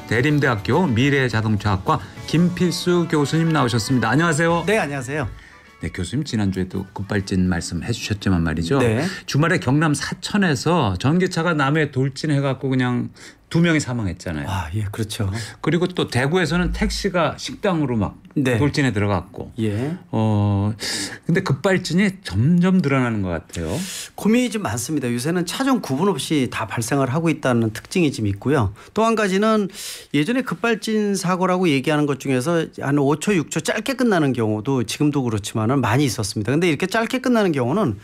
대림대학교 미래자동차학과 김필수 교수님 나오셨습니다. 안녕하세요. 네, 안녕하세요. 네, 교수님 지난주에도 급발진 말씀해 주셨지만 말이죠. 네. 주말에 경남 사천에서 전기차가 남해 돌진해갖고 그냥 2명이 사망했잖아요. 아, 예, 그렇죠. 그리고 또 대구에서는 택시가 식당으로 막 네. 돌진해 들어갔고. 예. 근데 급발진이 점점 늘어나는 것 같아요. 고민이 좀 많습니다. 요새는 차종 구분 없이 다 발생을 하고 있다는 특징이 좀 있고요. 또 한 가지는 예전에 급발진 사고라고 얘기하는 것 중에서 한 5초, 6초 짧게 끝나는 경우도 지금도 그렇지만은 많이 있었습니다. 근데 이렇게 짧게 끝나는 경우는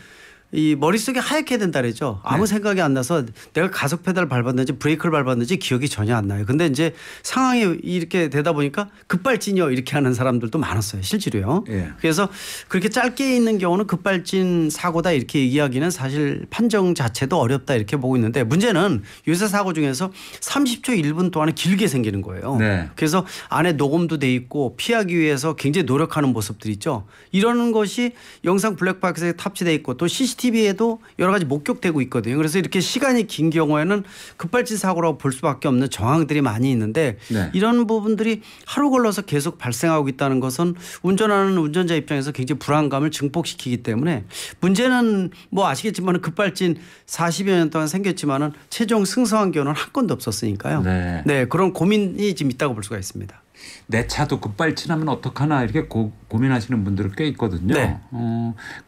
이 머릿속에 하얗게 된다 그러죠. 아무 생각이 안 나서 내가 가속 페달을 밟았는지 브레이크를 밟았는지 기억이 전혀 안 나요. 근데 이제 상황이 이렇게 되다 보니까 급발진이요 이렇게 하는 사람들도 많았어요. 실제로요. 예. 그래서 그렇게 짧게 있는 경우는 급발진 사고다 이렇게 얘기하기는 사실 판정 자체도 어렵다 이렇게 보고 있는데 문제는 요새 사고 중에서 30초 1분 동안에 길게 생기는 거예요. 네. 그래서 안에 녹음도 돼 있고 피하기 위해서 굉장히 노력하는 모습들 있죠. 이러는 것이 영상 블랙박스에 탑재돼 있고 또 CCTV에도 여러 가지 목격되고 있거든요. 그래서 이렇게 시간이 긴 경우에는 급발진 사고라고 볼 수밖에 없는 정황들이 많이 있는데 네. 이런 부분들이 하루 걸러서 계속 발생하고 있다는 것은 운전하는 운전자 입장에서 굉장히 불안감을 증폭시키기 때문에 문제는 뭐 아시겠지만 급발진 40여 년 동안 생겼지만은 최종 승소한 경우는 한 건도 없었으니까요. 네. 네, 그런 고민이 지금 있다고 볼 수가 있습니다. 내 차도 급발진하면 어떡하나 이렇게 고민하시는 분들 꽤 있거든요. 네.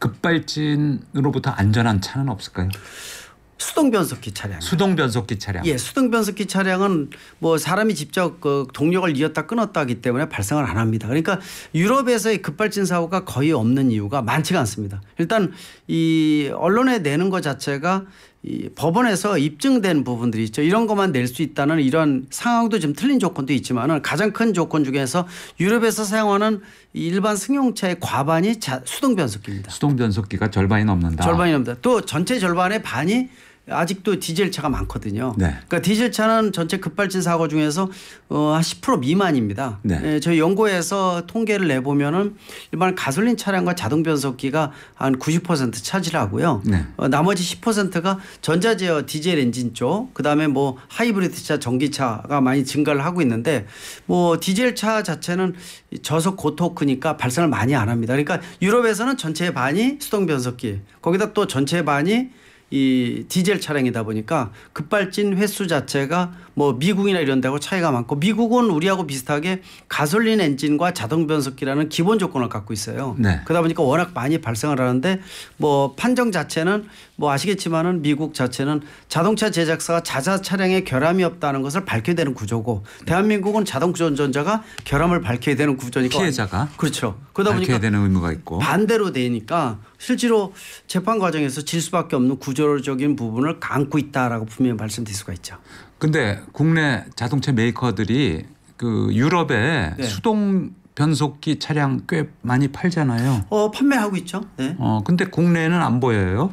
급발진으로부터 안전한 차는 없을까요? 수동 변속기 차량. 수동 변속기 차량. 예, 수동 변속기 차량은 뭐 사람이 직접 그 동력을 이었다 끊었다 하기 때문에 발생을 안 합니다. 그러니까 유럽에서의 급발진 사고가 거의 없는 이유가 많지가 않습니다. 일단 이 언론에 내는 것 자체가 이 법원에서 입증된 부분들이 있죠. 이런 것만 낼 수 있다는 이런 상황도 좀 틀린 조건도 있지만은 가장 큰 조건 중에서 유럽에서 사용하는 일반 승용차의 과반이 수동 변속기입니다. 수동 변속기가 절반이 넘는다. 절반이 넘는다. 또 전체 절반의 반이 아직도 디젤 차가 많거든요. 네. 그러니까 디젤 차는 전체 급발진 사고 중에서 한 10% 미만입니다. 네. 예, 저희 연구에서 통계를 내보면은 일반 가솔린 차량과 자동 변속기가 한 90% 차지하고요. 네. 나머지 10%가 전자제어 디젤 엔진 쪽, 그다음에 뭐 하이브리드 차, 전기차가 많이 증가를 하고 있는데 뭐 디젤 차 자체는 저속 고토크니까 발생을 많이 안 합니다. 그러니까 유럽에서는 전체의 반이 수동 변속기, 거기다 또 전체의 반이 이 디젤 차량이다 보니까 급발진 횟수 자체가 뭐 미국이나 이런 데하고 차이가 많고 미국은 우리하고 비슷하게 가솔린 엔진과 자동 변속기라는 기본 조건을 갖고 있어요. 네. 그러다 보니까 워낙 많이 발생을 하는데 뭐 판정 자체는 뭐 아시겠지만은 미국 자체는 자동차 제작사가 자사 차량에 결함이 없다는 것을 밝혀야 되는 구조고 대한민국은 자동차 운전자가 결함을 밝혀야 되는 구조니까 피해자가 그렇죠. 그러다 보니까 밝혀야 되는 의무가 있고 반대로 되니까 실제로 재판 과정에서 질 수밖에 없는 구조적인 부분을 안고 있다라고 분명히 말씀드릴 수가 있죠. 근데 국내 자동차 메이커들이 그 유럽에 네. 수동 변속기 차량 꽤 많이 팔잖아요. 판매하고 있죠. 네. 근데 국내에는 안 보여요.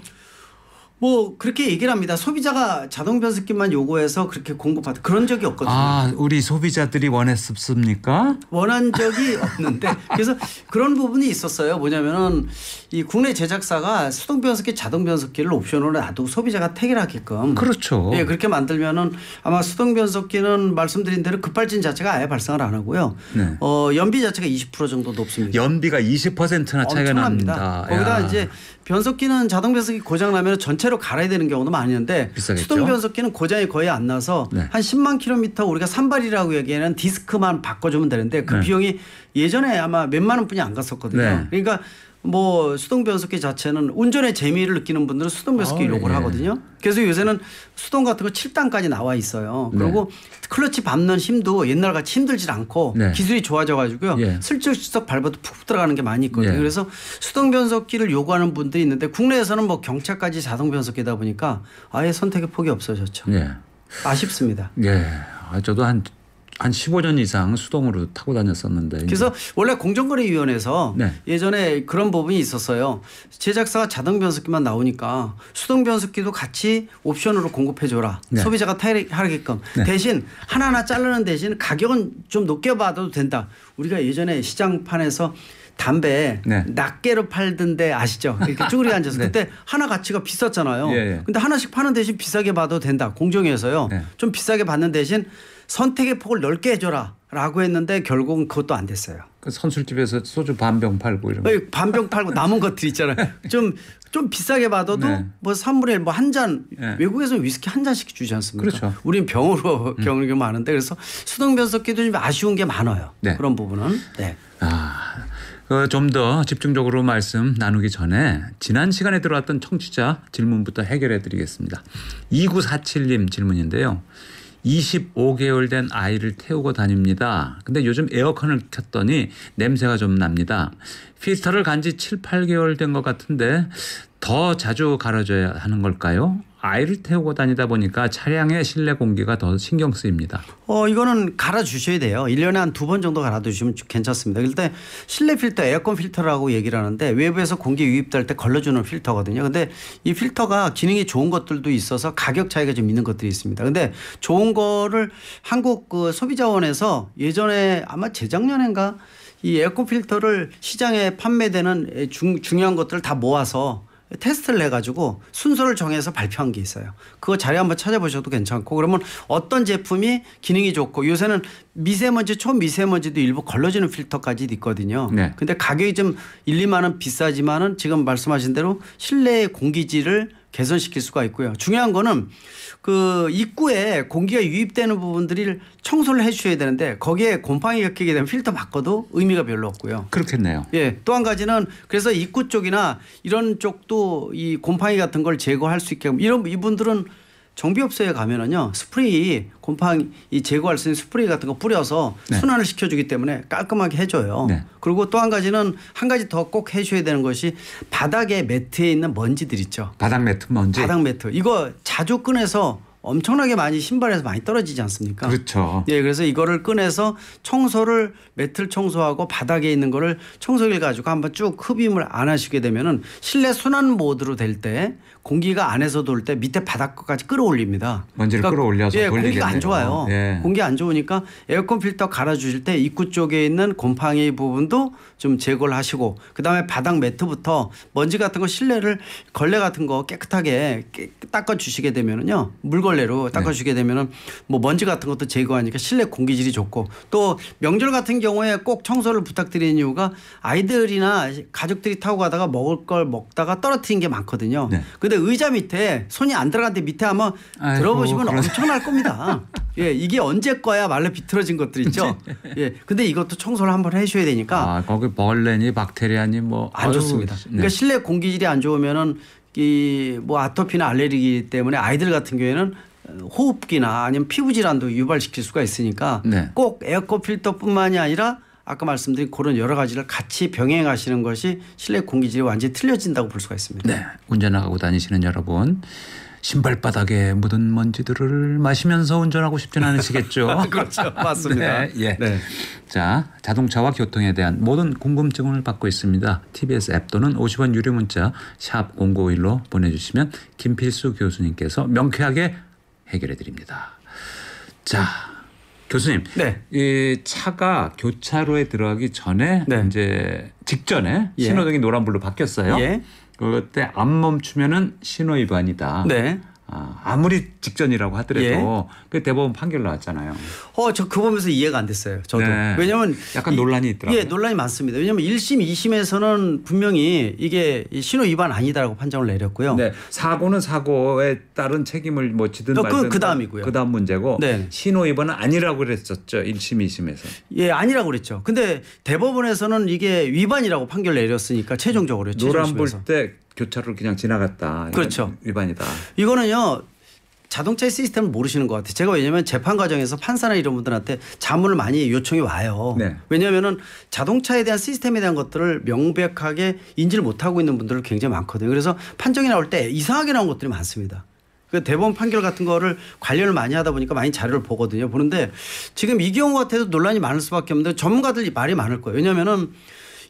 뭐 그렇게 얘기를 합니다. 소비자가 자동 변속기만 요구해서 그렇게 공급하다 그런 적이 없거든요. 아, 우리 소비자들이 원했습니까? 원한 적이 없는데 그래서 그런 부분이 있었어요. 뭐냐면은 이 국내 제작사가 수동 변속기, 자동 변속기를 옵션으로 놔두고 소비자가 택일하게끔 그렇죠. 예, 그렇게 만들면은 아마 수동 변속기는 말씀드린 대로 급발진 자체가 아예 발생을 안 하고요. 네. 연비 자체가 20% 정도 높습니다. 연비가 20%나 차이가 엄청납니다. 납니다. 거기다 야. 이제 변속기는 자동 변속기 고장 나면 전체로 갈아야 되는 경우도 많이 있는데 비싸겠죠? 수동 변속기는 고장이 거의 안 나서 네. 한 10만 킬로미터 우리가 산발이라고 얘기하는 디스크만 바꿔주면 되는데 그 네. 비용이 예전에 아마 몇만 원뿐이 안 갔었거든요. 네. 그러니까 뭐 수동 변속기 자체는 운전의 재미를 느끼는 분들은 수동 변속기 요구를 예. 하거든요. 그래서 요새는 수동 같은 거 7단까지 나와 있어요. 그리고 클러치 밟는 힘도 옛날 같이 힘들질 않고 네. 기술이 좋아져 가지고요. 예. 슬쩍슬쩍 밟아도 푹 들어가는 게 많이 있거든요. 예. 그래서 수동 변속기를 요구하는 분들이 있는데 국내에서는 뭐 경차까지 자동 변속기다 보니까 아예 선택의 폭이 없어졌죠. 예. 아쉽습니다. 예. 저도 한 15년 이상 수동으로 타고 다녔었는데. 그래서 원래 공정거래위원회에서 네. 예전에 그런 부분이 있었어요. 제작사가 자동 변속기만 나오니까 수동 변속기도 같이 옵션으로 공급해줘라. 네. 소비자가 타이하게끔. 네. 대신 하나하나 자르는 대신 가격은 좀 높게 받아도 된다. 우리가 예전에 시장판에서 담배 네. 낱개로 팔던데 아시죠? 이렇게 쭈그리 앉아서 네. 그때 하나 가치가 비쌌잖아요. 예, 예. 근데 하나씩 파는 대신 비싸게 받아도 된다. 공정위에서요. 네. 좀 비싸게 받는 대신 선택의 폭을 넓게 해줘라라고 했는데 결국은 그것도 안 됐어요. 그 선술집에서 소주 반병 팔고 이런 거. 반병 팔고 남은 것들 있잖아요. 좀 비싸게 받아도 네. 뭐 3분의 1 뭐 한 잔 네. 외국에서는 위스키 한 잔씩 주지 않습니까? 그렇죠. 우린 병으로 겪는 게 많은데 그래서 수동 변속기도 좀 아쉬운 게 많아요. 네. 그런 부분은. 네. 좀 더 집중적으로 말씀 나누기 전에 지난 시간에 들어왔던 청취자 질문부터 해결해 드리겠습니다. 2947님 질문인데요. 25개월 된 아이를 태우고 다닙니다. 근데 요즘 에어컨을 켰더니 냄새가 좀 납니다. 필터를 간 지 7, 8개월 된 것 같은데 더 자주 갈아줘야 하는 걸까요? 아이를 태우고 다니다 보니까 차량의 실내 공기가 더 신경 쓰입니다. 이거는 갈아 주셔야 돼요. 1년에 한 2번 정도 갈아 주시면 괜찮습니다. 일단 실내 필터, 에어컨 필터라고 얘기를 하는데 외부에서 공기 유입될 때 걸러주는 필터거든요. 근데 이 필터가 기능이 좋은 것들도 있어서 가격 차이가 좀 있는 것들이 있습니다. 근데 좋은 거를 한국 그 소비자원에서 예전에 아마 재작년인가 이 에어컨 필터를 시장에 판매되는 중요한 것들을 다 모아서 테스트를 해가지고 순서를 정해서 발표한 게 있어요. 그거 자료 한번 찾아보셔도 괜찮고 그러면 어떤 제품이 기능이 좋고 요새는 미세먼지, 초미세먼지도 일부 걸러지는 필터까지 있거든요. 네. 근데 가격이 좀 1, 2만 원 비싸지만은 지금 말씀하신 대로 실내 공기질을 개선시킬 수가 있고요. 중요한 거는 그 입구에 공기가 유입되는 부분들을 청소를 해 주셔야 되는데 거기에 곰팡이 겹치게 되면 필터 바꿔도 의미가 별로 없고요. 그렇겠네요. 예. 또 한 가지는 그래서 입구 쪽이나 이런 쪽도 이 곰팡이 같은 걸 제거할 수 있게 이분들은 정비업소에 가면은요 스프레이 곰팡이 제거할 수 있는 스프레이 같은 거 뿌려서 네. 순환을 시켜주기 때문에 깔끔하게 해줘요. 네. 그리고 또 한 가지는 한 가지 더 꼭 해줘야 되는 것이 바닥에 매트에 있는 먼지들 있죠. 바닥 매트 먼지. 바닥 매트 이거 자주 꺼내서 엄청나게 많이 신발에서 많이 떨어지지 않습니까? 그렇죠. 예, 그래서 이거를 꺼내서 청소를 매트를 청소하고 바닥에 있는 거를 청소기를 가지고 한번 쭉 흡입을 안 하시게 되면은 실내 순환 모드로 될 때 공기가 안에서 돌 때 밑에 바닥까지 끌어올립니다. 먼지를 끌어올려서 예, 돌리겠네요. 공기가 안 좋아요. 예. 공기 안 좋으니까 에어컨 필터 갈아주실 때 입구 쪽에 있는 곰팡이 부분도 좀 제거를 하시고 그다음에 바닥 매트부터 먼지 같은 거 실내를 걸레 같은 거 깨끗하게 닦아주시게 되면은요 물걸레로 닦아주시게 되면은 뭐 먼지 같은 것도 제거하니까 실내 공기질이 좋고 또 명절 같은 경우에 꼭 청소를 부탁드리는 이유가 아이들이나 가족들이 타고 가다가 먹을 걸 먹다가 떨어뜨린 게 많거든요. 네. 근데 의자 밑에 손이 안 들어갔는데 밑에 한번 들어보시면 엄청날 겁니다. 예, 이게 언제 거야 말로 비틀어진 것들 있죠. 예, 근데 이것도 청소를 한번 해줘야 되니까. 거기 벌레니 박테리아니 뭐 안 좋습니다. 네. 그러니까 실내 공기질이 안 좋으면은 이 뭐 아토피나 알레르기 때문에 아이들 같은 경우에는 호흡기나 아니면 피부 질환도 유발시킬 수가 있으니까 네. 꼭 에어컨 필터뿐만이 아니라 아까 말씀드린 그런 여러 가지를 같이 병행하시는 것이 실내 공기질이 완전히 틀려진다고 볼 수가 있습니다. 네, 운전하고 다니시는 여러분 신발바닥에 묻은 먼지들을 마시면서 운전하고 싶지는 않으시겠죠? 그렇죠, 맞습니다. 네, 예. 네. 자, 자동차와 교통에 대한 모든 궁금증을 받고 있습니다. TBS 앱 또는 50원 유료 문자 샵 0951로 보내주시면 김필수 교수님께서 명쾌하게 해결해 드립니다. 자, 교수님, 네. 이 차가 교차로에 들어가기 전에 네. 이제 직전에 예. 신호등이 노란불로 바뀌었어요. 예. 그때 안 멈추면은 신호 위반이다. 네. 아무리 직전이라고 하더라도 그 대법원 판결 나왔잖아요. 저 그 보면서 이해가 안 됐어요. 저도. 네. 왜냐하면 약간 논란이 있더라고요. 예, 논란이 많습니다. 왜냐하면 1심, 2심에서는 분명히 이게 신호 위반 아니다라고 판정을 내렸고요. 네, 사고는 사고에 따른 책임을 뭐 지든 말든 그 다음이고요. 그 다음 문제고 네. 신호 위반은 아니라고 그랬었죠. 1심, 2심에서. 예, 아니라고 그랬죠. 근데 대법원에서는 이게 위반이라고 판결 내렸으니까 최종적으로요. 노란불 최종심에서. 때 교차로를 그냥 지나갔다. 이건 그렇죠. 위반이다. 이거는요. 자동차의 시스템을 모르시는 것 같아요. 제가 왜냐하면 재판 과정에서 판사나 이런 분들한테 자문을 많이 요청이 와요. 네. 왜냐하면 자동차에 대한 시스템에 대한 것들을 명백하게 인지를 못하고 있는 분들 굉장히 많거든요. 그래서 판정이 나올 때 이상하게 나온 것들이 많습니다. 그 대법원 판결 같은 거를 관련을 많이 하다 보니까 많이 자료를 보거든요. 보는데 지금 이 경우 같아도 논란이 많을 수밖에 없는데 전문가들 말이 많을 거예요. 왜냐하면은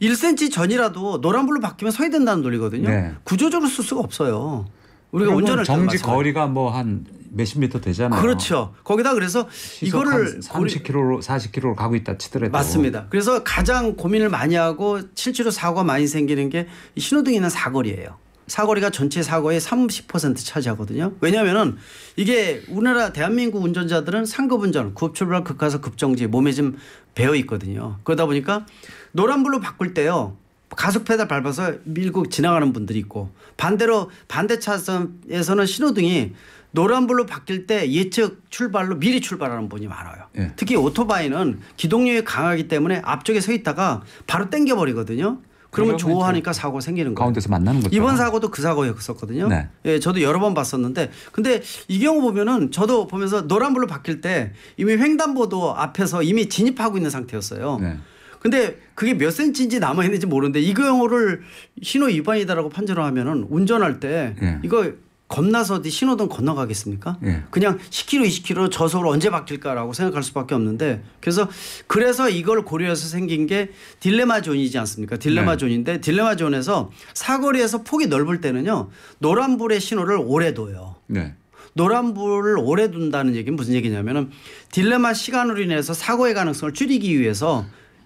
1cm 전이라도 노란불로 바뀌면 서야 된다는 논리거든요. 네. 구조적으로 쓸 수가 없어요. 우리가 운전을 정지 거리가 뭐 한 몇십 미터 되잖아요. 그렇죠. 거기다 그래서 이거를 30km로 40km로 가고 있다 치더라도 맞습니다. 그래서 가장 고민을 많이 하고 실제로 사고가 많이 생기는 게 이 신호등이 있는 사거리예요. 사거리가 전체 사고의 30% 차지하거든요. 왜냐하면은 이게 우리나라 대한민국 운전자들은 상급 운전, 급출발, 급가속, 급정지 몸에 좀 배어 있거든요. 그러다 보니까 노란불로 바꿀 때요. 가속 페달 밟아서 밀고 지나가는 분들이 있고 반대로 반대 차선에서는 신호등이 노란불로 바뀔 때 예측 출발로 미리 출발하는 분이 많아요. 예. 특히 오토바이는 기동력이 강하기 때문에 앞쪽에 서 있다가 바로 당겨버리거든요. 그러면 조호하니까 사고가 생기는 거예요. 가운데서 만나는 거죠. 이번 사고도 그 사고였었거든요. 네. 예, 저도 여러 번 봤었는데 근데 이 경우 보면은 저도 보면서 노란불로 바뀔 때 이미 횡단보도 앞에서 이미 진입하고 있는 상태였어요. 네. 근데 그게 몇 센치인지 남아 있는지 모르는데 이 경우를 신호 위반이다라고 판정을 하면은 운전할 때 예. 이거 겁나서 어디 신호등 건너가겠습니까? 예. 그냥 10km, 20km 저속으로 언제 바뀔까라고 생각할 수밖에 없는데 그래서 이걸 고려해서 생긴 게 딜레마 존이지 않습니까? 딜레마 네. 존인데 딜레마 존에서 사거리에서 폭이 넓을 때는요 노란불의 신호를 오래 둬요. 네. 노란불을 오래 둔다는 얘기는 무슨 얘기냐면은 딜레마 시간으로 인해서 사고의 가능성을 줄이기 위해서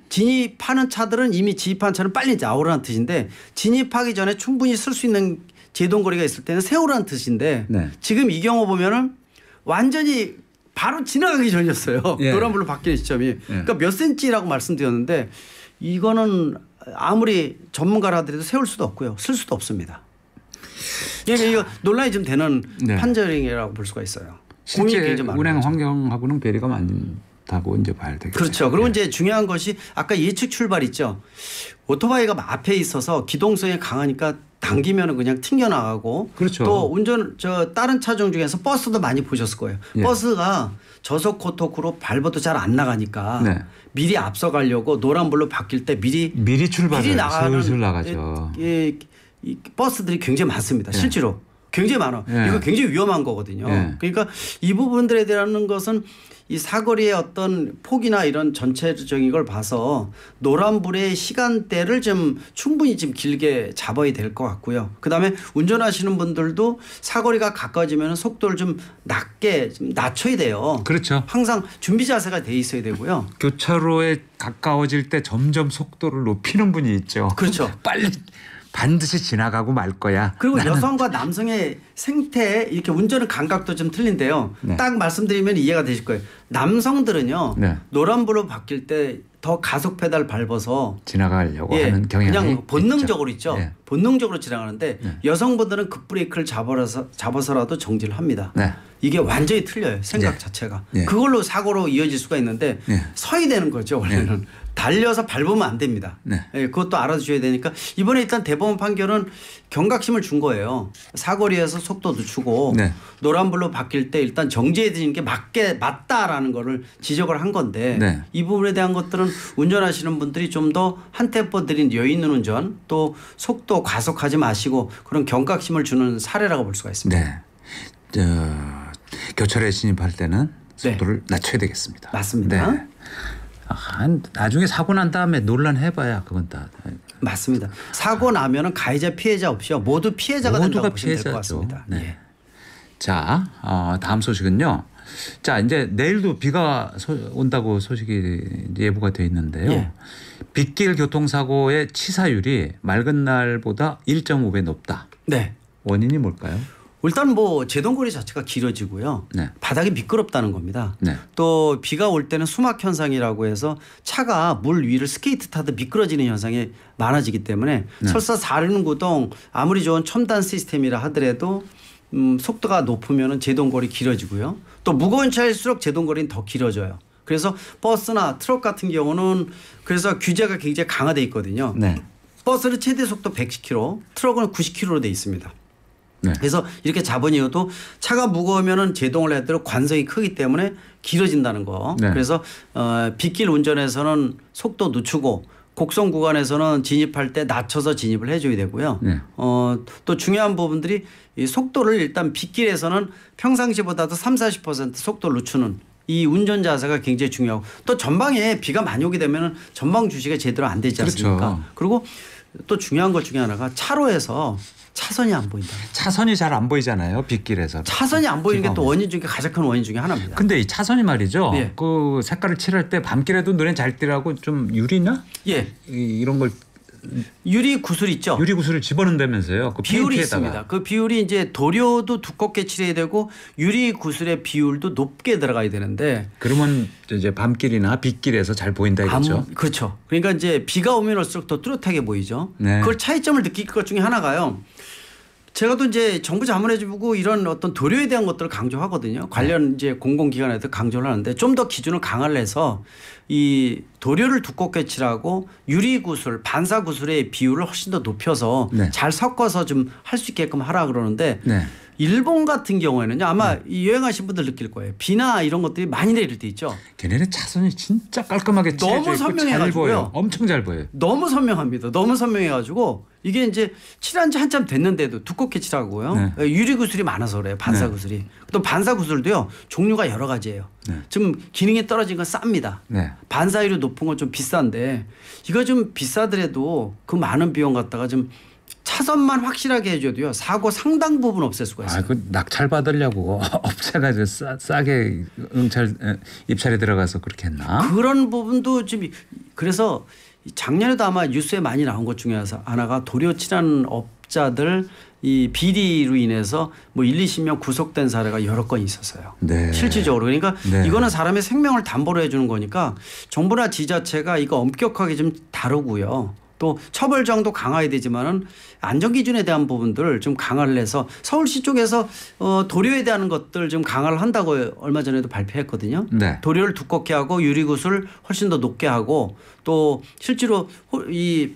진입하는 차들은 이미 진입한 차는 빨리 나오라는 뜻인데 진입하기 전에 충분히 쓸 수 있는 제동거리가 있을 때는 세우라는 뜻인데 네. 지금 이 경우 보면은 완전히 바로 지나가기 전이었어요. 예. 노란불로 바뀌는 시점이. 예. 그러니까 몇 센치라고 말씀드렸는데 이거는 아무리 전문가라 하더라도 세울 수도 없고요. 쓸 수도 없습니다. 그러니까 이거 논란이 좀 되는 네. 판정이라고 볼 수가 있어요. 실제 굉장히 많은 운행 거죠. 환경하고는 배려가 많다고 이제 봐야 되겠죠. 그렇죠. 그리고 예. 이제 중요한 것이 아까 예측 출발 있죠. 오토바이가 앞에 있어서 기동성이 강하니까 당기면은 그냥 튕겨나가고 그렇죠. 또 다른 차종 중에서 버스도 많이 보셨을 거예요. 예. 버스가 저속 고속으로 밟아도 잘 안 나가니까 네. 미리 앞서가려고 노란불로 바뀔 때 미리 출발을 나가는 슬슬 나가죠. 이 버스들이 굉장히 많습니다. 예. 실제로 굉장히 많아. 예. 이거 굉장히 위험한 거거든요. 예. 그러니까 이 부분들에 대한 것은 이 사거리의 어떤 폭이나 이런 전체적인 걸 봐서 노란불의 시간대를 좀 충분히 좀 길게 잡아야 될 것 같고요. 그다음에 운전하시는 분들도 사거리가 가까워지면 속도를 좀 낮게 좀 낮춰야 돼요. 그렇죠. 항상 준비 자세가 돼 있어야 되고요. 교차로에 가까워질 때 점점 속도를 높이는 분이 있죠. 그렇죠. 빨리 반드시 지나가고 말 거야. 그리고 나는 여성과 남성의 생태 이렇게 운전의 감각도 좀 틀린데요. 네. 딱 말씀드리면 이해가 되실 거예요. 남성들은요. 네. 노란불로 바뀔 때 더 가속 페달 밟아서 지나가려고 하는 경향이 그냥 본능적으로 있죠. 예. 본능적으로 지나가는데 네. 여성분들은 급브레이크를 잡아서라도 정지를 합니다. 네. 이게 완전히 틀려요. 생각 네. 자체가. 네. 그걸로 사고로 이어질 수가 있는데 네. 서야 되는 거죠. 원래는. 달려서 밟으면 안 됩니다. 네. 예, 그것도 알아주셔야 되니까 이번에 일단 대법원 판결은 경각심을 준 거예요. 사거리에서 속도 늦추고 네. 노란불로 바뀔 때 일단 정지해 드리는 게 맞다라는 거를 지적을 한 건데 네. 이 부분에 대한 것들은 운전하시는 분들이 좀 더 한 템포 들인 여유 있는 운전 또 속도 과속하지 마시고 그런 경각심을 주는 사례라고 볼 수가 있습니다. 네. 교차로에 진입할 때는 속도를 낮춰야 되겠습니다. 맞습니다. 네. 나중에 사고 난 다음에 논란해봐야 그건 다. 맞습니다. 사고 나면은 가해자 피해자 없이요 모두 피해자가 모두가 된다고 보시면 될 것 피해자죠. 같습니다. 네. 예. 자, 다음 소식은요. 자, 이제 내일도 비가 온다고 소식이 예보가 돼 있는데요. 예. 빗길 교통사고의 치사율이 맑은 날보다 1.5배 높다. 네. 원인이 뭘까요? 일단 뭐 제동거리 자체가 길어지고요. 네. 바닥이 미끄럽다는 겁니다. 네. 또 비가 올 때는 수막 현상이라고 해서 차가 물 위를 스케이트 타듯 미끄러지는 현상이 많아지기 때문에 네. 설사 4륜 구동 아무리 좋은 첨단 시스템이라 하더라도 속도가 높으면 제동거리 길어지고요. 또 무거운 차일수록 제동거리는 더 길어져요. 그래서 버스나 트럭 같은 경우는 그래서 규제가 굉장히 강화돼 있거든요. 네. 버스는 최대 속도 110km, 트럭은 90km로 돼 있습니다. 네. 그래서 이렇게 잡은이유도 차가 무거우면은 제동을 해야 되고 관성이 크기 때문에 길어진다는 거. 네. 그래서 빗길 운전에서는 속도 늦추고 곡선 구간에서는 진입할 때 낮춰서 진입을 해줘야 되고요. 네. 또 중요한 부분들이 이 속도를 일단 빗길에서는 평상시보다도 30-40% 속도를 늦추는 이 운전 자세가 굉장히 중요하고 또 전방에 비가 많이 오게 되면 전방 주시가 제대로 안 되지 않습니까? 그렇죠. 그리고 또 중요한 것 중에 하나가 차로에서 차선이 안 보인다. 차선이 잘 안 보이잖아요. 빗길에서. 차선이 안 보이는 게 또 비가 원인 중에 가장 큰 원인 중에 하나입니다. 근데 이 차선이 말이죠. 예. 그 색깔을 칠할 때 밤길에도 눈에 잘 띄라고 좀 유리나 예. 이런 걸 유리 구슬 있죠. 유리 구슬을 집어넣는다면서요. 그 비율이 페인트에다가. 있습니다. 그 비율이 이제 도료도 두껍게 칠해야 되고 유리 구슬의 비율도 높게 들어가야 되는데 그러면 이제 밤길이나 빗길에서 잘 보인다 이거죠. 그렇죠. 그러니까 이제 비가 오면 올수록 더 뚜렷하게 보이죠. 네. 그걸 차이점을 느낄 것 중에 하나가요. 제가 또 이제 정부 자문해주고 이런 어떤 도료에 대한 것들을 강조하거든요. 관련 이제 공공기관에도 강조를 하는데 좀 더 기준을 강화를 해서 이 도료를 두껍게 칠하고 유리구슬, 반사구슬의 비율을 훨씬 더 높여서 네. 잘 섞어서 좀 할 수 있게끔 하라 그러는데 네. 일본 같은 경우에는요 아마 이 여행하신 분들 느낄 거예요. 비나 이런 것들이 많이 내릴 때 있죠. 걔네는 차선이 진짜 깔끔하게 너무 칠해져 있고 잘 선명해가지고요. 보여요. 엄청 잘 보여요. 너무 선명합니다. 너무 선명해가지고 이게 이제 칠한 지 한참 됐는데도 두껍게 칠하고요. 네. 유리구슬이 많아서 그래요. 반사구슬이. 또 반사구슬도요. 종류가 여러 가지예요. 네. 좀 기능이 떨어진 건 쌉니다. 네. 반사율이 높은 건 좀 비싼데 이거 좀 비싸더라도 그 많은 비용 갖다가 좀 차선만 확실하게 해줘도요. 사고 상당 부분 없앨 수가 있어요. 아, 그 낙찰 받으려고 업체가 싸게 입찰에 들어가서 그렇게 했나? 그런 부분도 좀 그래서 작년에도 아마 뉴스에 많이 나온 것 중에 하나가 도료 칠하는 업자들 이 비리로 인해서 뭐 1, 20명 구속된 사례가 여러 건 있었어요. 네. 실질적으로. 그러니까 네. 이거는 사람의 생명을 담보로 해주는 거니까 정부나 지자체가 이거 엄격하게 좀 다루고요. 또 처벌 정도 강화해야 되지만은 안전 기준에 대한 부분들을 좀 강화를 해서 서울시 쪽에서 도료에 대한 것들 좀 강화를 한다고 얼마 전에도 발표했거든요. 네. 도료를 두껍게 하고 유리구슬 훨씬 더 높게 하고 또 실제로 이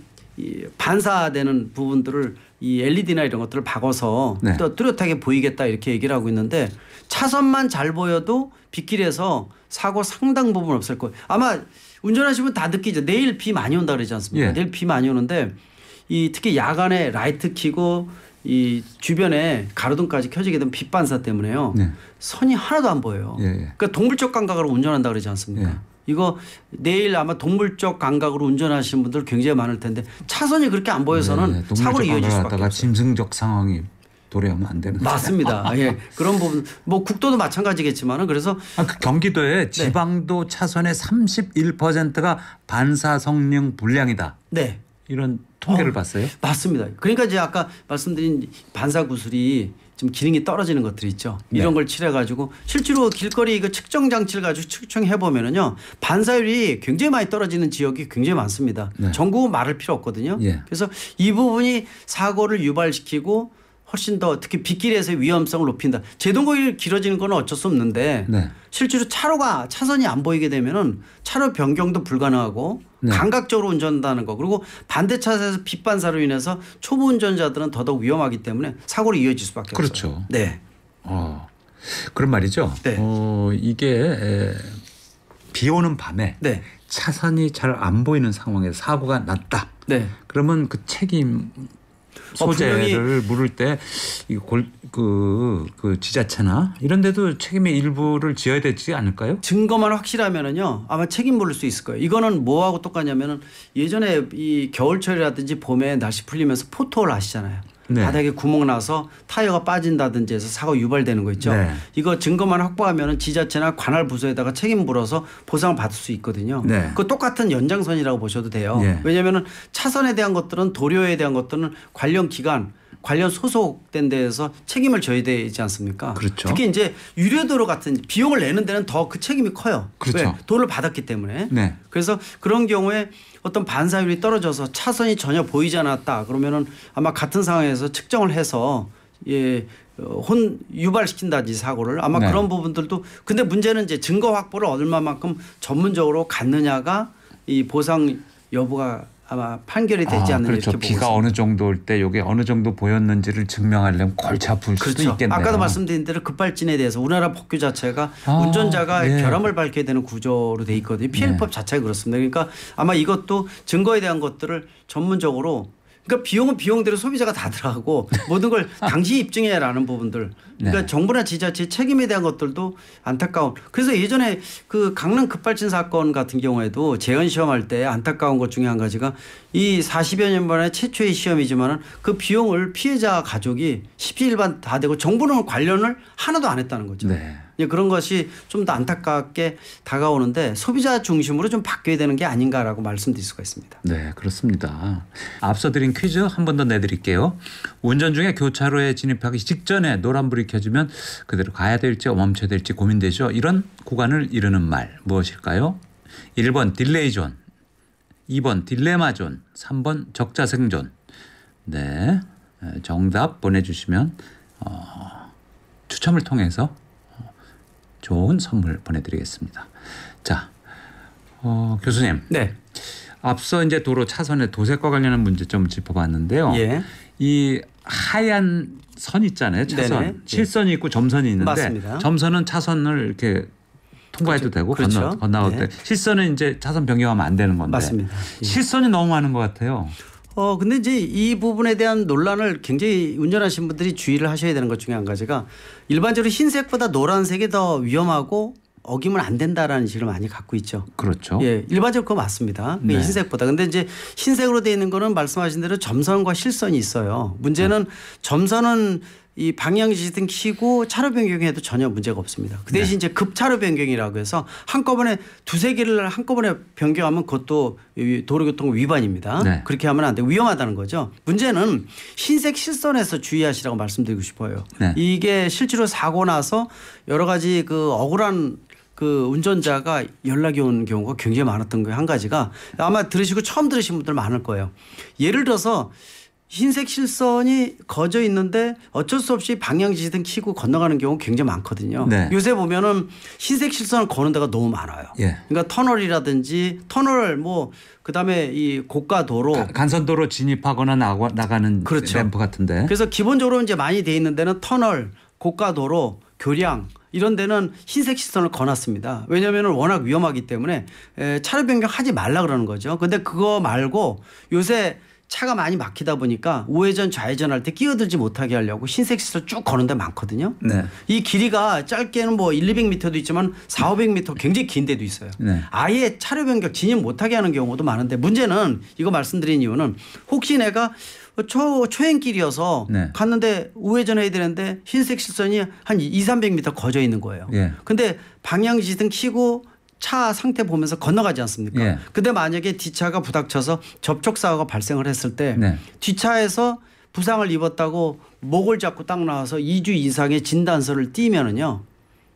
반사되는 부분들을 이 LED나 이런 것들을 박아서 네. 또 뚜렷하게 보이겠다 이렇게 얘기를 하고 있는데 차선만 잘 보여도 빗길에서 사고 상당 부분 없을 거예요. 아마 운전하시면 다 느끼죠. 내일 비 많이 온다 그러지 않습니까? 예. 내일 비 많이 오는데 이 특히 야간에 라이트 켜고 이 주변에 가로등까지 켜지게 되면 빛 반사 때문에요. 네. 선이 하나도 안 보여요. 예, 예. 그러니까 동물적 감각으로 운전한다 그러지 않습니까? 예. 이거 내일 아마 동물적 감각으로 운전하시는 분들 굉장히 많을 텐데 차선이 그렇게 안 보여서는 네, 사고로 이어질 수밖에 하다가 없어요. 짐승적 상황이 도래하면 안 되는. 맞습니다. 예. 그런 부분 뭐 국도도 마찬가지겠지만은 그래서 그 경기도의 지방도 차선의 31%가 반사 성능 불량이다. 네. 이런 통계를 봤어요. 맞습니다. 그러니까 이제 아까 말씀드린 반사 구슬이 좀 기능이 떨어지는 것들이 있죠. 이런 네. 걸 칠해가지고 실제로 길거리 그 측정 장치를 가지고 측정해 보면은요 반사율이 굉장히 많이 떨어지는 지역이 굉장히 많습니다. 네. 전국은 말할 필요 없거든요. 예. 그래서 이 부분이 사고를 유발시키고 훨씬 더 특히 빗길에서의 위험성을 높인다. 제동거리 길어지는 건 어쩔 수 없는데 네. 실제로 차선이 안 보이게 되면은 차로 변경도 불가능하고 네. 감각적으로 운전한다는 거 그리고 반대 차선에서 빛반사로 인해서 초보 운전자들은 더더욱 위험하기 때문에 사고로 이어질 수밖에 그렇죠. 없어요. 네. 그런 말이죠. 네. 이게 비 오는 밤에 네. 차선이 잘 안 보이는 상황에서 사고가 났다. 네. 그러면 그 책임 소재를 물을 때 그 지자체나 이런 데도 책임의 일부를 지어야 되지 않을까요? 증거만 확실하면은요 아마 책임 물을 수 있을 거예요. 이거는 뭐하고 똑같냐면은 예전에 이 겨울철이라든지 봄에 날씨 풀리면서 포토홀 아시잖아요. 네. 바닥에 구멍 나서 타이어가 빠진다든지 해서 사고 유발되는 거 있죠. 네. 이거 증거만 확보하면은 지자체나 관할 부서에다가 책임 물어서 보상을 받을 수 있거든요. 네. 그 똑같은 연장선이라고 보셔도 돼요. 예. 왜냐하면은 차선에 대한 것들은 도료에 대한 것들은 관련 기관 관련 소속된 데에서 책임을 져야 되지 않습니까? 그렇죠. 특히 이제 유료도로 같은 비용을 내는 데는 더 그 책임이 커요. 그렇죠. 왜? 돈을 받았기 때문에. 네. 그래서 그런 경우에 어떤 반사율이 떨어져서 차선이 전혀 보이지 않았다. 그러면은 아마 같은 상황에서 측정을 해서 유발시킨다든지 사고를 아마 네. 그런 부분들도 근데 문제는 이제 증거 확보를 얻을 만큼 전문적으로 갔느냐가 이 보상 여부가 아마 판결이 되지 않는 그렇죠. 이렇게 보고 비가 있습니다. 어느 정도 올 때 이게 어느 정도 보였는지를 증명하려면 골치 아플 수도 그렇죠. 있겠네요. 아까도 말씀드린 대로 급발진에 대해서 우리나라 법규 자체가 아, 운전자가 네. 결함을 밝혀야 되는 구조로 돼 있거든요. 피해법 자체가 그렇습니다. 그러니까 아마 이것도 증거에 대한 것들을 전문적으로 그러니까 비용은 비용대로 소비자가 다 들어가고 모든 걸 당시 입증해라는 부분들. 그러니까 네. 정부나 지자체 책임에 대한 것들도 안타까운. 그래서 예전에 그 강릉 급발진 사건 같은 경우에도 재연 시험할 때 안타까운 것 중에 한 가지가 이 40여 년 만에 최초의 시험이지만은 그 비용을 피해자 가족이 십시일반 다 되고 정부는 관련을 하나도 안 했다는 거죠. 네. 이제 그런 것이 좀 더 안타깝게 다가오는데 소비자 중심으로 좀 바뀌어야 되는 게 아닌가라고 말씀드릴 수가 있습니다. 네, 그렇습니다. 앞서 드린 퀴즈 한 번 더 내드릴게요. 운전 중에 교차로에 진입하기 직전에 노란불이 켜지면 그대로 가야 될지 멈춰야 될지 고민되죠. 이런 구간을 이르는 말 무엇일까요? 1번 딜레이 존, 2번 딜레마 존, 3번 적자생존. 네, 정답 보내주시면 추첨을 통해서 좋은 선물 보내드리겠습니다. 자, 교수님. 네. 앞서 이제 도로 차선의 도색과 관련한 문제점을 짚어봤는데요. 예. 이 하얀 선 있잖아요. 차선. 네네. 실선이 있고 점선이 있는데 맞습니다. 점선은 차선을 이렇게 통과해도 되고 그렇죠. 건너갈 때 네. 실선은 이제 차선 변경하면 안 되는 건데 맞습니다. 예. 실선이 너무 많은 것 같아요. 근데 이제 이 부분에 대한 논란을 굉장히 운전하시는 분들이 주의를 하셔야 되는 것 중에 한 가지가 일반적으로 흰색보다 노란색이 더 위험하고 어기면 안 된다라는 식을 많이 갖고 있죠. 그렇죠. 예, 일반적으로 그거 맞습니다. 네. 흰색보다. 근데 이제 흰색으로 되어 있는 거는 말씀하신 대로 점선과 실선이 있어요. 문제는 점선은 이 방향 지등 켜고 차로 변경해도 전혀 문제가 없습니다. 그 대신 이제 급차로 변경이라고 해서 한꺼번에 두세 개를 한꺼번에 변경하면 그것도 도로교통 위반입니다. 네. 그렇게 하면 안 되고 위험하다는 거죠. 문제는 흰색 실선에서 주의하시라고 말씀드리고 싶어요. 네. 이게 실제로 사고 나서 여러 가지 그 억울한 그 운전자가 연락이 온 경우가 굉장히 많았던 게 한 가지가 아마 들으시고 처음 들으신 분들 많을 거예요. 예를 들어서 흰색 실선이 거져 있는데 어쩔 수 없이 방향 지시등 켜고 건너가는 경우 굉장히 많거든요. 네. 요새 보면은 흰색 실선을 거는 데가 너무 많아요. 예. 그러니까 터널이라든지 터널 뭐 그다음에 이 고가 도로 간선도로 진입하거나 나가는 그렇죠. 램프 같은데. 그래서 기본적으로 이제 많이 돼 있는 데는 터널, 고가 도로, 교량 이런 데는 흰색 시선을 거놨습니다. 왜냐하면 워낙 위험하기 때문에 차로 변경하지 말라 그러는 거죠. 근데 그거 말고 요새 차가 많이 막히다 보니까 우회전 좌회전 할 때 끼어들지 못하게 하려고 흰색 시선 쭉 거는 데 많거든요. 네. 이 길이가 짧게는 뭐 200m도 있지만 400~500m 굉장히 긴 데도 있어요. 네. 아예 차로 변경 진입 못하게 하는 경우도 많은데 문제는 이거 말씀드린 이유는 혹시 내가 초행길이어서 네. 갔는데 우회전해야 되는데 흰색 실선이 한 200~300m 거져 있는 거예요. 예. 근데 방향지등 켜고 차 상태 보면서 건너가지 않습니까? 예. 근데 만약에 뒷차가 부닥쳐서 접촉사고가 발생을 했을 때 네. 뒷차에서 부상을 입었다고 목을 잡고 딱 나와서 2주 이상의 진단서를 띄면은요.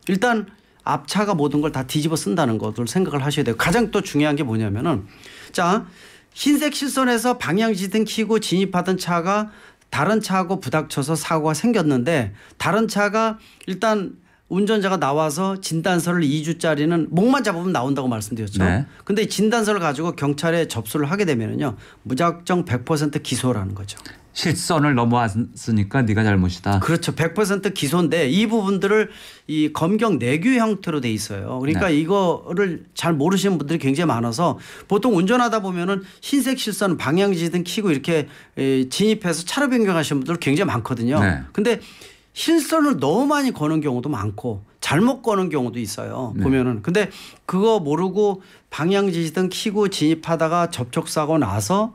일단 앞차가 모든 걸 다 뒤집어 쓴다는 것을 생각을 하셔야 돼요. 가장 또 중요한 게 뭐냐면은 자 흰색 실선에서 방향지등 켜고 진입하던 차가 다른 차하고 부닥쳐서 사고가 생겼는데 다른 차가 일단 운전자가 나와서 진단서를 2주짜리는 목만 잡으면 나온다고 말씀드렸죠. 네. 근데 진단서를 가지고 경찰에 접수를 하게 되면은요. 무작정 100% 기소라는 거죠. 실선을 넘어왔으니까 네가 잘못이다. 그렇죠. 100% 기소인데 이 부분들을 이 검경 내규 형태로 돼 있어요. 그러니까 네. 이거를 잘 모르시는 분들이 굉장히 많아서 보통 운전하다 보면은 흰색 실선 방향지등 켜고 이렇게 진입해서 차로 변경하시는 분들 굉장히 많거든요. 네. 근데 실선을 너무 많이 거는 경우도 많고 잘못 거는 경우도 있어요. 네. 보면은. 근데 그거 모르고 방향지시등 켜고 진입하다가 접촉사고 나서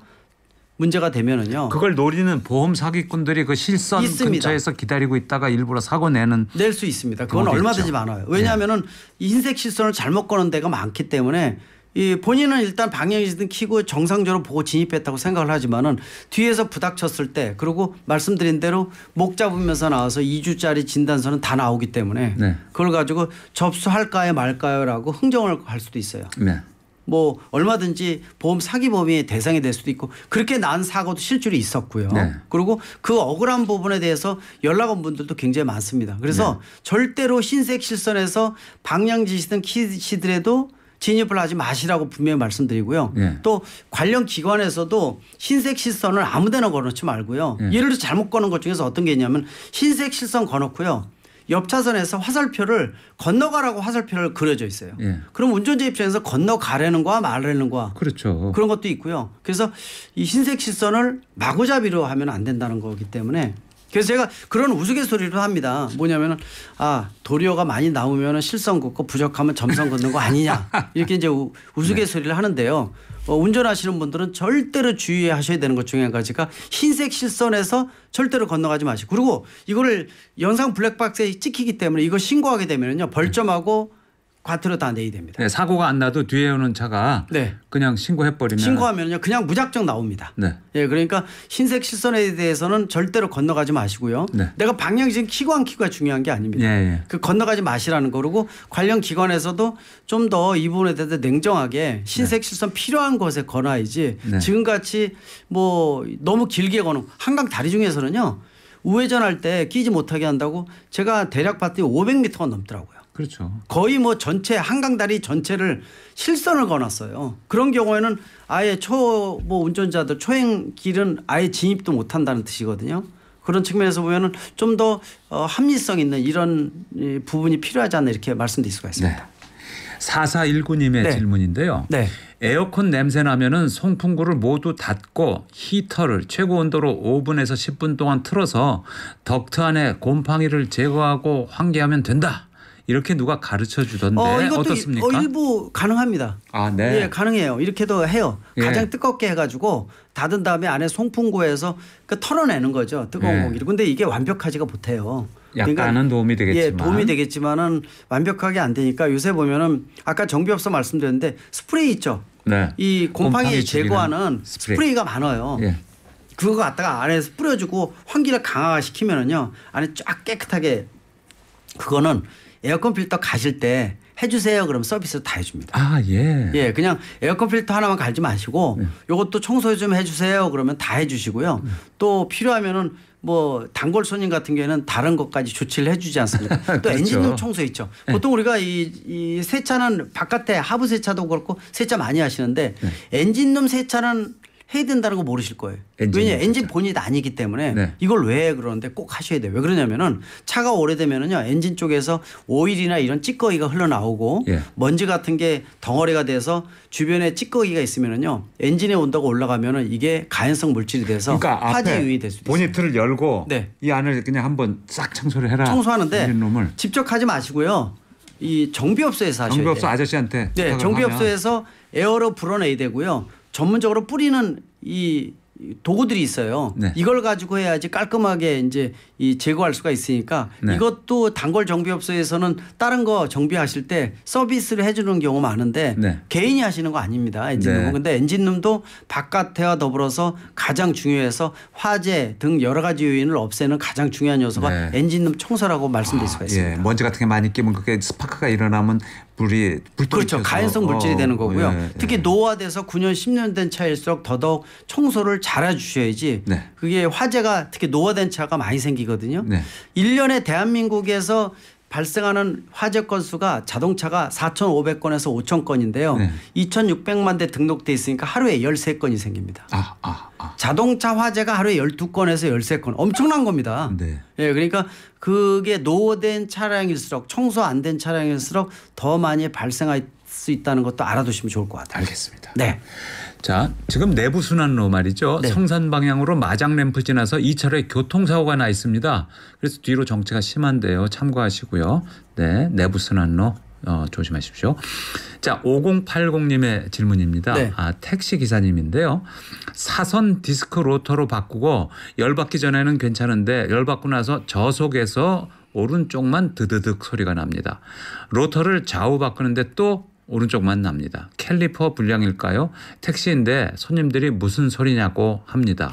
문제가 되면은요. 그걸 노리는 보험 사기꾼들이 그 실선 있습니다. 근처에서 기다리고 있다가 일부러 사고 내는 낼 수 있습니다. 그건 경우도 얼마든지 있죠. 많아요. 왜냐하면은 이 흰색 실선을 잘못 거는 데가 많기 때문에 이 본인은 일단 방향지등 켜고 정상적으로 보고 진입했다고 생각을 하지만은 뒤에서 부닥쳤을 때 그리고 말씀드린 대로 목 잡으면서 나와서 2주짜리 진단서는 다 나오기 때문에 네. 그걸 가지고 접수할까요 말까요라고 흥정을 할 수도 있어요. 네. 뭐 얼마든지 보험 사기범위의 대상이 될 수도 있고 그렇게 난 사고도 실제로 있었고요. 네. 그리고 그 억울한 부분에 대해서 연락 온 분들도 굉장히 많습니다. 그래서 절대로 흰색 실선에서 방향 지시등 키시더라도 진입을 하지 마시라고 분명히 말씀드리고요. 네. 또 관련 기관에서도 흰색 실선을 아무데나 걸어놓지 말고요. 예를 들어 잘못 거는 것 중에서 어떤 게 있냐면 흰색 실선 거놓고요. 옆 차선에서 화살표를 건너가라고 화살표를 그려져 있어요. 예. 그럼 운전자 입장에서 건너가라는 거와 말라는 거와 그렇죠. 그런 것도 있고요. 그래서 이 흰색 실선을 마구잡이로 하면 안 된다는 거기 때문에 그래서 제가 그런 우스갯소리를 합니다. 뭐냐면은 도리어가 많이 나오면 실선 긋고 부족하면 점선 긋는 거 아니냐 이렇게 이제 우스갯소리를 하는데요. 운전하시는 분들은 절대로 주의하셔야 되는 것 중에 한 가지가 흰색 실선에서 절대로 건너가지 마시고, 그리고 이거를 영상 블랙박스에 찍히기 때문에 이거 신고하게 되면요 벌점하고 과태료 다 내야 됩니다. 네, 사고가 안 나도 뒤에 오는 차가 네. 그냥 신고해버리면 신고하면요 그냥 무작정 나옵니다. 네. 예, 그러니까 흰색 실선에 대해서는 절대로 건너가지 마시고요. 네. 내가 방향 지금 켜고 안 켜고가 중요한 게 아닙니다. 예. 그 건너가지 마시라는 거고, 관련 기관에서도 좀 더 이 부분에 대해서 냉정하게 흰색 실선 필요한 곳에 건어야지 네. 지금같이 뭐 너무 길게 거는 한강 다리 중에서는요 우회전할 때 끼지 못하게 한다고 제가 대략 봤더니 500m가 넘더라고요. 그렇죠. 거의 뭐 전체 한강다리 전체를 실선을 거놨어요. 그런 경우에는 아예 운전자들 초행길은 아예 진입도 못 한다는 뜻이거든요. 그런 측면에서 보면은 좀 더 합리성 있는 이런 부분이 필요하지 않나 이렇게 말씀드릴 수가 있습니다. 네. 4419님의 네. 질문인데요. 네. 에어컨 냄새 나면은 송풍구를 모두 닫고 히터를 최고 온도로 5분에서 10분 동안 틀어서 덕트 안에 곰팡이를 제거하고 환기하면 된다. 이렇게 누가 가르쳐 주던데 이것도 어떻습니까? 일부 가능합니다. 네. 예, 가능해요. 이렇게도 해요. 예. 가장 뜨겁게 해가지고 닫은 다음에 안에 송풍구에서 털어내는 거죠. 뜨거운 예. 공기를. 근데 이게 완벽하지가 못해요. 약간은 도움이 되겠지만. 예, 도움이 되겠지만은 완벽하게 안 되니까 요새 보면은 아까 정비업소 말씀드렸는데 스프레이 있죠. 네. 이 곰팡이 죽이는 제거하는 스프레이가 많아요. 예. 그거 갖다가 안에서 뿌려주고 환기를 강화시키면은요 안에 쫙 깨끗하게, 그거는 에어컨 필터 가실 때 해주세요. 그럼 서비스로 다 해줍니다. 예. 예, 그냥 에어컨 필터 하나만 갈지 마시고 요것도 청소 좀 해주세요. 그러면 다 해주시고요. 또 필요하면은 뭐 단골 손님 같은 경우에는 다른 것까지 조치를 해주지 않습니까? 또 그렇죠. 엔진룸 청소 있죠. 보통 우리가 이 세차는 바깥에 하부 세차도 그렇고 세차 많이 하시는데 엔진룸 세차는 해야 된다는 거 모르실 거예요. 왜냐하면 엔진 본이 아니기 때문에 네. 이걸 왜 그러는데 꼭 하셔야 돼요. 왜 그러냐면은 차가 오래되면은요 엔진 쪽에서 오일이나 이런 찌꺼기가 흘러나오고 예. 먼지 같은 게 덩어리가 돼서 주변에 찌꺼기가 있으면은요 엔진의 온도가 올라가면은 이게 가연성 물질이 돼서 그러니까 화재 앞에 요인이 될 수도 있어요. 보니트를 열고 네. 이 안을 그냥 한번 싹 청소를 해라. 청소하는데 엔진룸을. 직접 하지 마시고요. 이 정비업소에서 하셔야 돼요. 정비업소 아저씨한테. 네, 부탁을 정비업소에서 에어로 불어내야 되고요. 전문적으로 뿌리는 이 도구들이 있어요. 네. 이걸 가지고 해야지 깔끔하게 이제 이 제거할 수가 있으니까 네. 이것도 단골 정비업소에서는 다른 거 정비하실 때 서비스를 해주는 경우 많은데 네. 개인이 하시는 거 아닙니다. 엔진룸은. 네. 근데 엔진룸도 바깥에와 더불어서 가장 중요해서 화재 등 여러 가지 요인을 없애는 가장 중요한 요소가 네. 엔진룸 청소라고 말씀드릴 수가 있습니다. 예, 먼지 같은 게 많이 끼면 그게 스파크가 일어나면 불똥이 그렇죠. 튀어서. 가연성 물질이 되는 거고요. 예, 특히 예. 노화돼서 9년 10년 된 차일수록 더더욱 청소를 잘해 주셔야지 네. 그게 화재가 특히 노화된 차가 많이 생기거든요. 네. 1년에 대한민국에서 발생하는 화재 건수가 자동차가 4,500건에서 5,000건인데요. 네. 2,600만 대 등록돼 있으니까 하루에 13건이 생깁니다. 자동차 화재가 하루에 12건에서 13건. 엄청난 겁니다. 네. 예, 그러니까 그게 노후된 차량일수록 청소 안 된 차량일수록 더 많이 발생할 수 있다는 것도 알아두시면 좋을 것 같아요. 알겠습니다. 네. 자, 지금 내부 순환로 말이죠. 네. 성산 방향으로 마장 램프 지나서 2차로에 교통사고가 나 있습니다. 그래서 뒤로 정체가 심한데요. 참고하시고요. 네, 내부 순환로 조심하십시오. 자, 5080님의 질문입니다. 네. 택시 기사님인데요. 사선 디스크 로터로 바꾸고 열받기 전에는 괜찮은데 열받고 나서 저속에서 오른쪽만 드드득 소리가 납니다. 로터를 좌우 바꾸는데 또 오른쪽만 납니다. 캘리퍼 불량일까요? 택시인데 손님들이 무슨 소리냐고 합니다.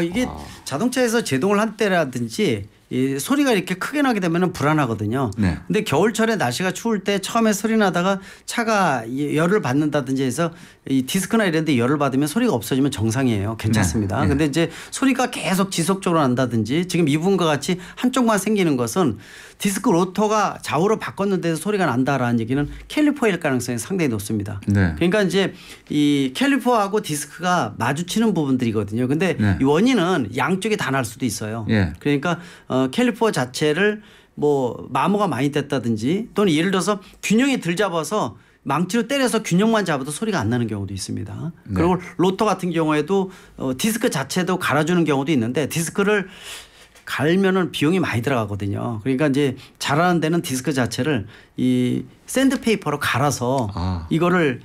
이게 자동차에서 제동을 할 때라든지 이 소리가 이렇게 크게 나게 되면 불안하거든요. 네. 근데 겨울철에 날씨가 추울 때 처음에 소리 나다가 차가 열을 받는다든지 해서 이 디스크나 이런 데 열을 받으면 소리가 없어지면 정상이에요. 괜찮습니다. 네. 근데 이제 소리가 계속 지속적으로 난다든지 지금 이 부분과 같이 한쪽만 생기는 것은 디스크 로터가 좌우로 바꿨는데도 소리가 난다라는 얘기는 캘리퍼일 가능성이 상당히 높습니다. 네. 그러니까 이제 이 캘리퍼하고 디스크가 마주치는 부분들이거든요. 근데 네. 이 원인은 양쪽이 다 날 수도 있어요. 예. 그러니까 캘리퍼 자체를 뭐 마모가 많이 됐다든지 또는 예를 들어서 균형이 덜 잡아서 망치로 때려서 균형만 잡아도 소리가 안 나는 경우도 있습니다. 네. 그리고 로터 같은 경우에도 디스크 자체도 갈아주는 경우도 있는데 디스크를 갈면은 비용이 많이 들어가거든요. 그러니까 이제 잘하는 데는 디스크 자체를 이 샌드페이퍼로 갈아서 이거를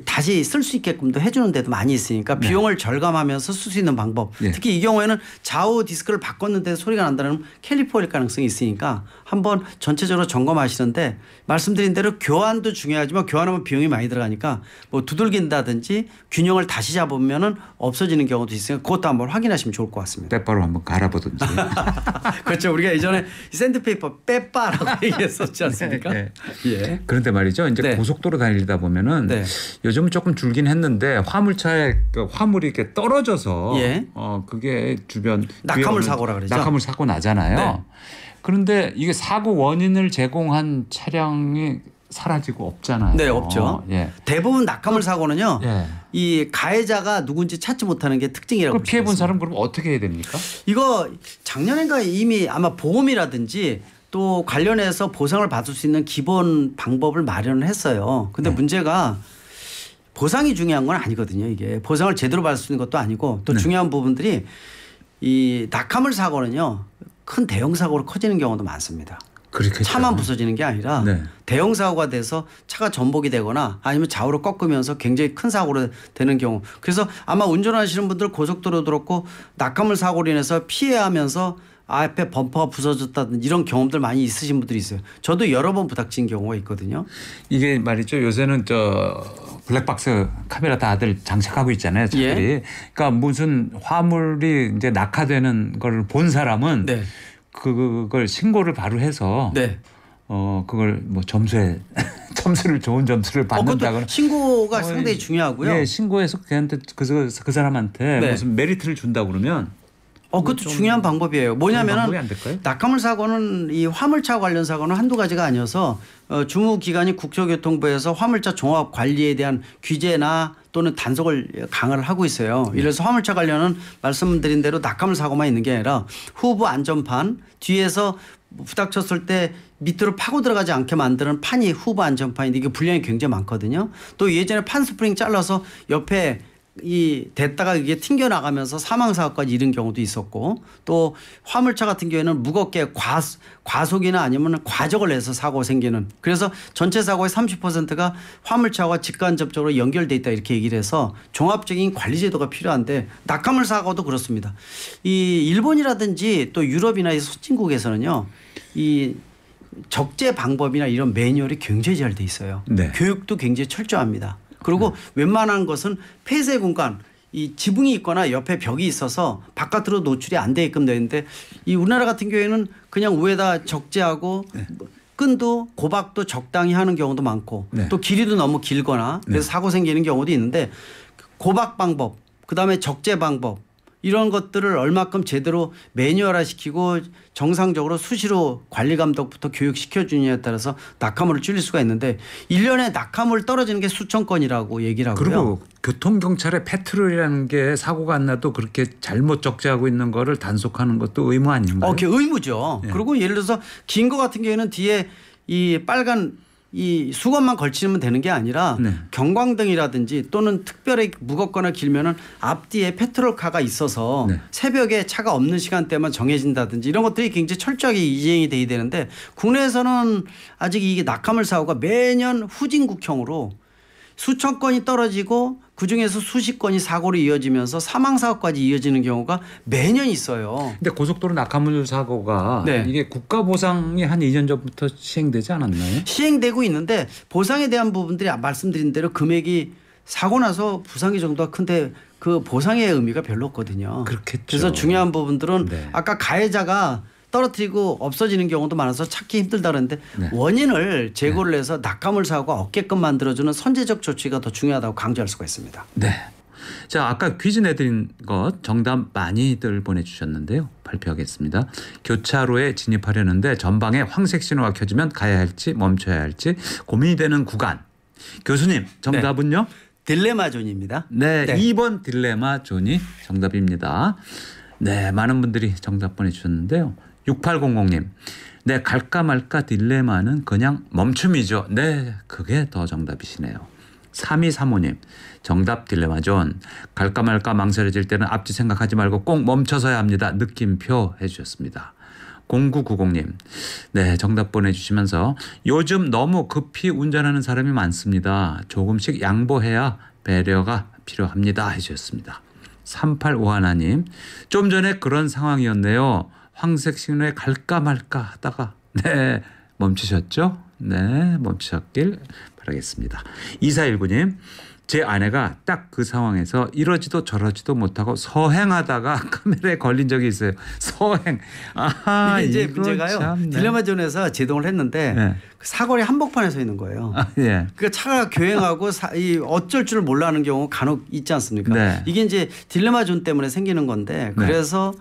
다시 쓸 수 있게끔도 해주는 데도 많이 있으니까 비용을 절감하면서 쓸 수 있는 방법. 특히 이 경우에는 좌우 디스크를 바꿨는데 소리가 난다는 캘리퍼일 가능성이 있으니까 한번 전체적으로 점검하시는데 말씀드린 대로 교환도 중요하지만 교환하면 비용이 많이 들어가니까 뭐 두들긴다든지 균형을 다시 잡으면은 없어지는 경우도 있으니까 그것도 한번 확인하시면 좋을 것 같습니다. 빼빠로 한번 갈아보든지. 그렇죠. 우리가 예전에 샌드페이퍼 빼빠라고 얘기했었지 않습니까? 네. 예. 그런데 말이죠. 이제 고속도로 달리다 보면은 요즘은 조금 줄긴 했는데 화물차에 그 화물이 이렇게 떨어져서 그게 주변 낙하물 사고라 그러죠. 낙하물 사고 나잖아요. 그런데 이게 사고 원인을 제공한 차량이 사라지고 없잖아요. 네, 없죠. 대부분 낙하물 사고는요. 이 가해자가 누군지 찾지 못하는 게 특징이라고 볼 수 있습니다. 피해 본 사람 그럼 어떻게 해야 됩니까? 이거 작년인가 이미 아마 보험이라든지 또 관련해서 보상을 받을 수 있는 기본 방법을 마련을 했어요. 근데 문제가 보상이 중요한 건 아니거든요. 이게 보상을 제대로 받을 수 있는 것도 아니고 또 중요한 부분들이 이 낙하물 사고는요. 큰 대형 사고로 커지는 경우도 많습니다. 그렇겠죠. 차만 부서지는 게 아니라 대형 사고가 돼서 차가 전복이 되거나 아니면 좌우로 꺾으면서 굉장히 큰 사고로 되는 경우. 그래서 아마 운전하시는 분들 고속도로 그렇고 낙하물 사고로 인해서 피해하면서 앞에 범퍼가 부서졌다든지 이런 경험들 많이 있으신 분들이 있어요. 저도 여러 번 부닥친 경우가 있거든요. 이게 말이죠. 요새는 블랙박스 카메라 다들 장착하고 있잖아요. 차들이. 그러니까 무슨 화물이 이제 낙하되는 걸 본 사람은 그걸 신고를 바로 해서 그걸 뭐 점수를 좋은 점수를 받는다거나. 신고가 상당히 중요하고요. 신고해서 걔한테 그 사람한테 무슨 메리트를 준다 그러면. 그것도 중요한 방법이에요. 뭐냐면은 낙하물 사고는 이 화물차 관련 사고는 한두 가지가 아니어서 주무기관이 국토교통부에서 화물차 종합 관리에 대한 규제나 또는 단속을 강화를 하고 있어요. 이래서 화물차 관련은 말씀드린 대로 낙하물 사고만 있는 게 아니라 후부 안전판 뒤에서 부닥쳤을 때 밑으로 파고 들어가지 않게 만드는 판이 후부 안전판인데 이게 분량이 굉장히 많거든요. 또 예전에 판 스프링 잘라서 옆에 됐다가 이게 튕겨 나가면서 사망 사고까지 이른 경우도 있었고 또 화물차 같은 경우에는 무겁게 과속이나 아니면 과적을 해서 사고 생기는 그래서 전체 사고의 30%가 화물차와 직간접적으로 연결돼 있다 이렇게 얘기를 해서 종합적인 관리 제도가 필요한데 낙하물 사고도 그렇습니다. 이 일본이라든지 또 유럽이나 이 선진국에서는요 이 적재 방법이나 이런 매뉴얼이 굉장히 잘 돼 있어요. 교육도 굉장히 철저합니다. 그리고 웬만한 것은 폐쇄 공간 이 지붕이 있거나 옆에 벽이 있어서 바깥으로 노출이 안 되게끔 되는데 이 우리나라 같은 경우에는 그냥 위에다 적재하고 끈도 고박도 적당히 하는 경우도 많고 또 길이도 너무 길거나 그래서 사고 생기는 경우도 있는데 고박 방법 그다음에 적재 방법 이런 것들을 얼마큼 제대로 매뉴얼화 시키고 정상적으로 수시로 관리 감독부터 교육시켜 주느냐에 따라서 낙하물을 줄일 수가 있는데 1년에 낙하물 떨어지는 게 수천 건이라고 얘기를 하고요. 그리고 교통경찰의 패트롤이라는 게 사고가 안 나도 그렇게 잘못 적재하고 있는 거를 단속하는 것도 의무 아닌가요? 그게 의무죠. 그리고 예를 들어서 긴 거 같은 경우에는 뒤에 이 빨간 이 수건만 걸치면 되는 게 아니라 경광등이라든지 또는 특별히 무겁거나 길면은 앞뒤에 페트롤카가 있어서 새벽에 차가 없는 시간대만 정해진다든지 이런 것들이 굉장히 철저하게 이행이 돼야 되는데 국내에서는 아직 이게 낙하물 사고가 매년 후진국형으로 수천 건이 떨어지고 그중에서 수십 건이 사고로 이어지면서 사망 사고까지 이어지는 경우가 매년 있어요. 근데 고속도로 낙하물 사고가 이게 국가 보상이 한 2년 전부터 시행되지 않았나요? 시행되고 있는데 보상에 대한 부분들이 말씀드린 대로 금액이 사고 나서 부상의 정도가 큰데 그 보상의 의미가 별로 없거든요. 그렇겠죠. 그래서 중요한 부분들은 아까 가해자가 떨어뜨리고 없어지는 경우도 많아서 찾기 힘들다 그러는데 원인을 제거를 해서 낙하물 사고가 없게끔 만들어주는 선제적 조치가 더 중요하다고 강조할 수가 있습니다. 자, 아까 퀴즈 내드린 것 정답 많이들 보내주셨는데요. 발표하겠습니다. 교차로에 진입하려는데 전방에 황색 신호가 켜지면 가야 할지 멈춰야 할지 고민이 되는 구간. 교수님 정답은요? 딜레마 존입니다. 2번 딜레마 존이 정답입니다. 많은 분들이 정답 보내주셨는데요. 6800님. 갈까 말까 딜레마는 그냥 멈춤이죠. 그게 더 정답이시네요. 3235님 정답 딜레마 존. 갈까 말까 망설여질 때는 앞뒤 생각하지 말고 꼭 멈춰서야 합니다. 느낌표 해주셨습니다. 0990님 네 정답 보내주시면서 요즘 너무 급히 운전하는 사람이 많습니다. 조금씩 양보해야 배려가 필요합니다 해주셨습니다. 3851님 좀 전에 그런 상황이었네요. 황색 신호에 갈까 말까 하다가 네 멈추셨죠? 네 멈추셨길 바라겠습니다. 2419님 제 아내가 딱 그 상황에서 이러지도 저러지도 못하고 서행하다가 카메라에 걸린 적이 있어요. 서행. 아하 이게 이제 이거 문제가요. 참, 네. 딜레마존에서 제동을 했는데 네. 그 사거리 한복판에 서 있는 거예요. 아, 예. 그러니까 차가 교행하고 이 어쩔 줄 몰라하는 경우 간혹 있지 않습니까? 네. 이게 이제 딜레마존 때문에 생기는 건데 그래서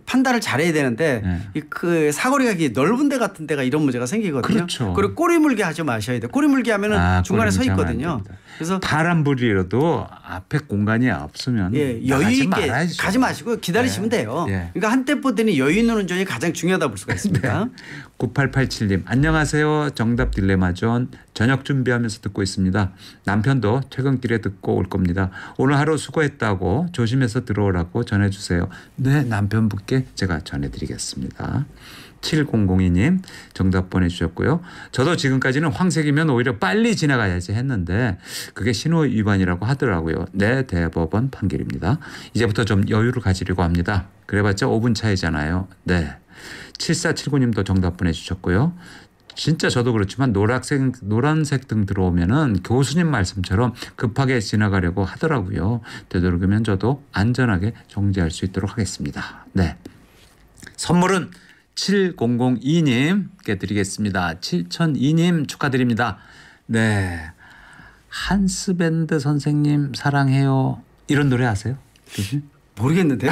판단을 잘해야 되는데 네. 그 사거리가 이게 넓은 데 같은 데가 이런 문제가 생기거든요. 그렇죠. 그리고 꼬리 물게 하지 마셔야 돼요. 꼬리 물게 하면은 중간에 서 꼬리 물게 하면 안 있거든요. 됩니다. 그래서 바람 불이라도 앞에 공간이 없으면 예, 여유 나가지 있게 말아야죠. 가지 마시고 기다리시면 네. 돼요. 예. 그러니까 한때 보더니 여유 있는 운전이 가장 중요하다 볼 수가 있습니다. 9887님 안녕하세요. 정답 딜레마존 저녁 준비하면서 듣고 있습니다. 남편도 퇴근길에 듣고 올 겁니다. 오늘 하루 수고했다고 조심해서 들어오라고 전해주세요. 네 남편분께 제가 전해드리겠습니다. 7002님 정답 보내주셨고요. 저도 지금까지는 황색이면 오히려 빨리 지나가야지 했는데 그게 신호 위반이라고 하더라고요. 네 대법원 판결입니다. 이제부터 좀 여유를 가지려고 합니다. 그래봤자 5분 차이잖아요. 네 7479님도 정답 보내주셨고요. 진짜 저도 그렇지만 노란색 등 들어오면은 교수님 말씀처럼 급하게 지나가려고 하더라고요. 되도록이면 저도 안전하게 정지할 수 있도록 하겠습니다. 네. 선물은 7002님께 드리겠습니다. 7002님 축하드립니다. 네. 한스밴드 선생님 사랑해요. 이런 노래 아세요? 교수님? 모르겠는데요.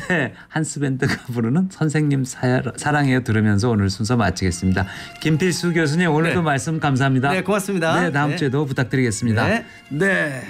네, 한스밴드가 부르는 선생님 사랑해요 들으면서 오늘 순서 마치겠습니다. 김필수 교수님 오늘도 말씀 감사합니다. 네, 고맙습니다. 네, 다음 네. 주에도 부탁드리겠습니다. 네. 네.